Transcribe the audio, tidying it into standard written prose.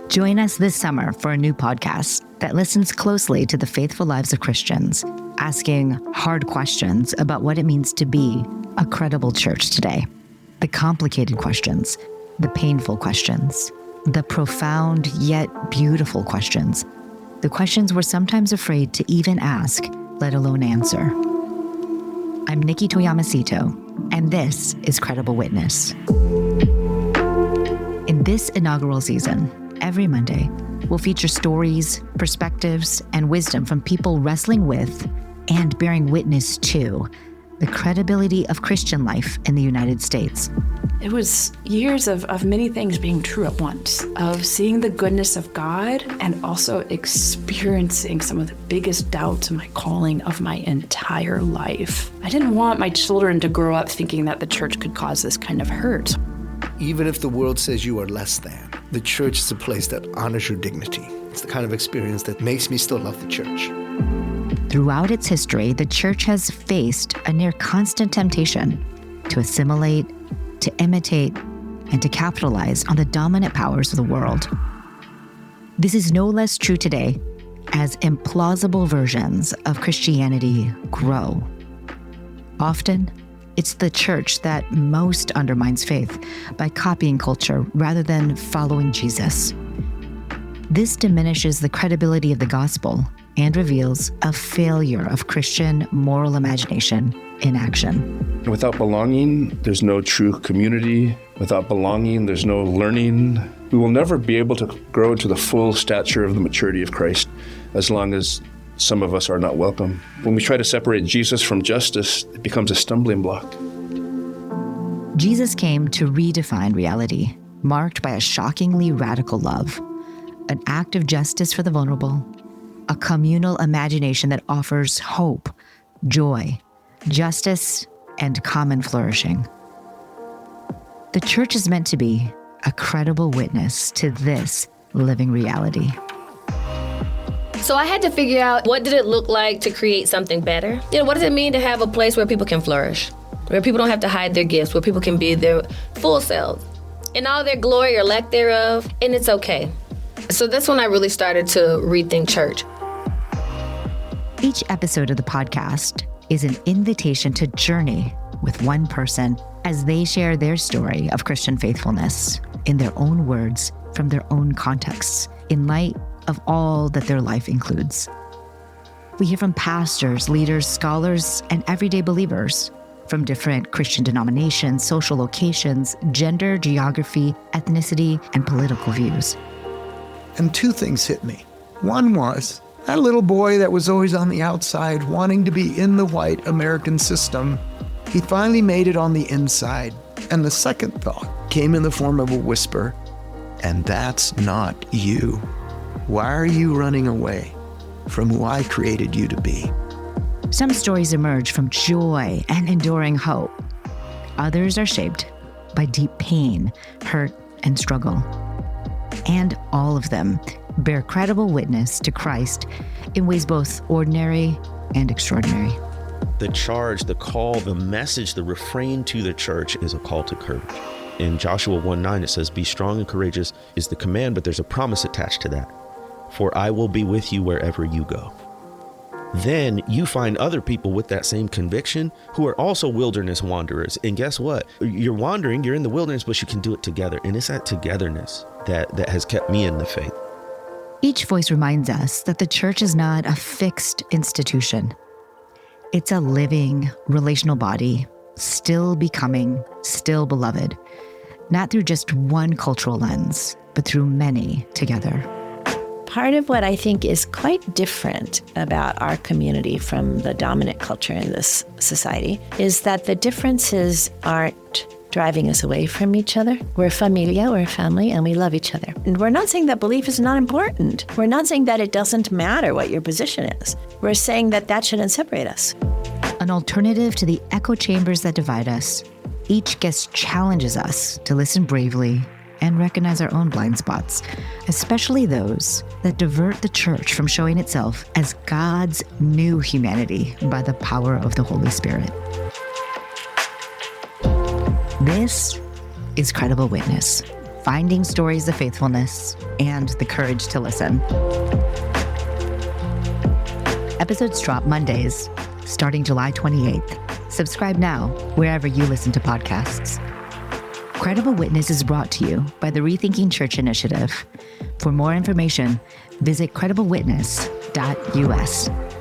Join us this summer for a new podcast that listens closely to the faithful lives of Christians, asking hard questions about what it means to be a credible church today. The complicated questions, the painful questions, the profound yet beautiful questions, the questions we're sometimes afraid to even ask, let alone answer. I'm Nikki Toyama-Szeto, and this is Credible Witness. In this inaugural season, every Monday, we'll feature stories, perspectives, and wisdom from people wrestling with and bearing witness to the credibility of Christian life in the United States. It was years of many things being true at once, of seeing the goodness of God and also experiencing some of the biggest doubts in my calling of my entire life. I didn't want my children to grow up thinking that the church could cause this kind of hurt. Even if the world says you are less than, the church is a place that honors your dignity. It's the kind of experience that makes me still love the church. Throughout its history, the church has faced a near constant temptation to assimilate, to imitate, and to capitalize on the dominant powers of the world. This is no less true today as implausible versions of Christianity grow. Often, it's the church that most undermines faith by copying culture rather than following Jesus. This diminishes the credibility of the gospel and reveals a failure of Christian moral imagination in action. Without belonging, there's no true community. Without belonging, there's no learning. We will never be able to grow into the full stature of the maturity of Christ as long as some of us are not welcome. When we try to separate Jesus from justice, it becomes a stumbling block. Jesus came to redefine reality, marked by a shockingly radical love, an act of justice for the vulnerable, a communal imagination that offers hope, joy, justice, and common flourishing. The church is meant to be a credible witness to this living reality. So I had to figure out, what did it look like to create something better? What does it mean to have a place where people can flourish, where people don't have to hide their gifts, where people can be their full selves in all their glory or lack thereof, and it's okay. So that's when I really started to rethink church. Each episode of the podcast is an invitation to journey with one person as they share their story of Christian faithfulness in their own words, from their own contexts, in light of all that their life includes. We hear from pastors, leaders, scholars, and everyday believers from different Christian denominations, social locations, gender, geography, ethnicity, and political views. And two things hit me. One was that little boy that was always on the outside wanting to be in the white American system. He finally made it on the inside. And the second thought came in the form of a whisper, and that's not you. Why are you running away from who I created you to be? Some stories emerge from joy and enduring hope. Others are shaped by deep pain, hurt, and struggle. And all of them bear credible witness to Christ in ways both ordinary and extraordinary. The charge, the call, the message, the refrain to the church is a call to courage. In Joshua 1:9, it says, "Be strong and courageous" is the command, but there's a promise attached to that. "For I will be with you wherever you go." Then you find other people with that same conviction who are also wilderness wanderers. And guess what? You're wandering, you're in the wilderness, but you can do it together. And it's that togetherness that has kept me in the faith. Each voice reminds us that the church is not a fixed institution. It's a living, relational body, still becoming, still beloved, not through just one cultural lens, but through many together. Part of what I think is quite different about our community from the dominant culture in this society is that the differences aren't driving us away from each other. We're familia, we're a family, and we love each other. And we're not saying that belief is not important. We're not saying that it doesn't matter what your position is. We're saying that that shouldn't separate us. An alternative to the echo chambers that divide us, each guest challenges us to listen bravely and recognize our own blind spots, especially those that divert the church from showing itself as God's new humanity by the power of the Holy Spirit. This is Credible Witness. finding stories of faithfulness and the courage to listen. Episodes drop Mondays, starting July 28th. Subscribe now, wherever you listen to podcasts. Credible Witness is brought to you by the Rethinking Church Initiative. For more information, visit crediblewitness.us.